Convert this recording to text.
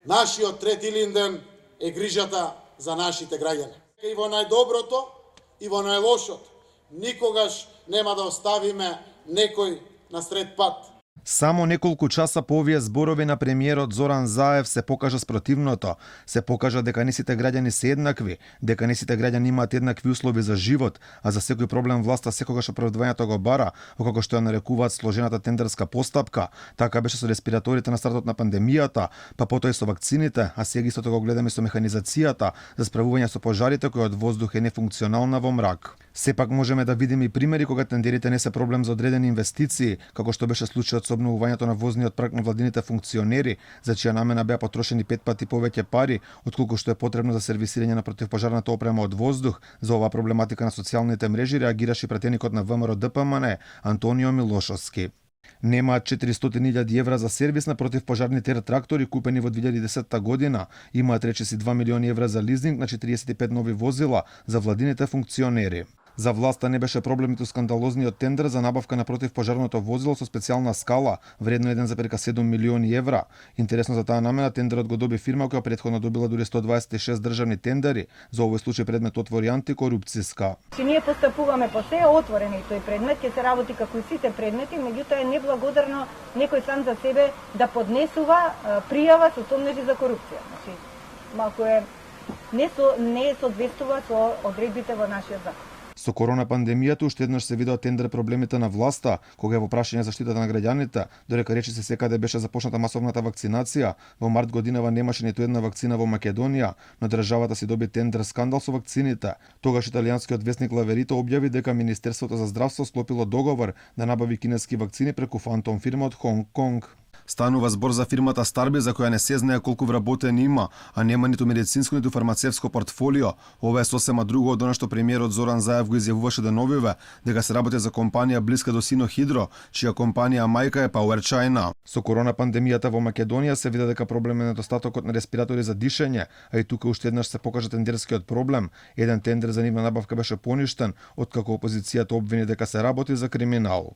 Нашиот трети Илинден е грижата за нашите граѓани. И во најдоброто, и во најлошото. Никогаш нема да оставиме некој на сред пат. Само неколку часа по овие зборови на премиерот Зоран Заев се покажа спротивното. Се покажа дека не сите граѓани се еднакви, дека не сите граѓани имаат еднакви услови за живот, а за секој проблем власта секогаш оправдувањето го бара, како што ја нарекуваат сложената тендерска постапка. Така беше со респираторите на стартот на пандемијата, па потоа и со вакцините, а сега истото го гледаме со механизацијата за справување со пожарите кои од воздух е нефункционална во мрак. Сепак можеме да видиме и примери кога тендерите не се проблем за одредени инвестиции, како што беше случајот со обновувањето на возниот парк на владините функционери, за чија намена беа потрошени 5 пати повеќе пари, отколку што е потребно за сервисирање на противпожарната опрема од воздух. За оваа проблематика на социјалните мрежи реагираше пратеникот на ВМРО ДПМН Антонио Милошовски. Немаат 400.000 евра за сервис на противпожарни трактори купени во 2010 година. Имаат речиси 2 милиони евра за лизинг на 45 нови возила за владините функционери. За власта не беше проблем ниту скандалозниот тендер за набавка на противпожарното возило со специјална скала, вредно 1,7 милиони евра. Интересно за таа намена тендерот го доби фирма која претходно добила дури 126 државни тендери, за овој случај предмет отвори антикорупцијска. Ние постапуваме по се отворено и тој предмет ќе се работи како и сите предмети, меѓутоа е неблагодарно некој сам за себе да поднесува пријава со сомнежи за корупција. Значи, малку е не соодветствува со одредбите во нашиот закон. Со корона пандемијата уште еднаш се видоа тендер проблемите на власта, кога е во прашање заштитата на граѓаните, додека речиси секаде беше започната масовната вакцинација. Во март годинава немаше ниту една вакцина во Македонија, но државата си доби тендер скандал со вакцините. Тогаш италијанскиот весник Лаверито објави дека Министерството за здравство склопило договор да набави кинески вакцини преку фантом фирма од Хонг Конг. Станува збор за фирмата Старби, за која не се знае колку вработени има, а нема ниту медицинско ниту фармацевско портфолио. Ова е сосема друго од она што премиерот Зоран Заев го изјавуваше деновиве, дека се работи за компанија блиска до Синохидро, чија компанија мајка е Power China. Со корона пандемијата во Македонија се вида дека проблем е недостатокот на респиратори за дишење, а и тука уште еднаш се покажа тендерскиот проблем. Еден тендер за нивна набавка беше поништен, откако опозицијата обвини дека се работи за криминал.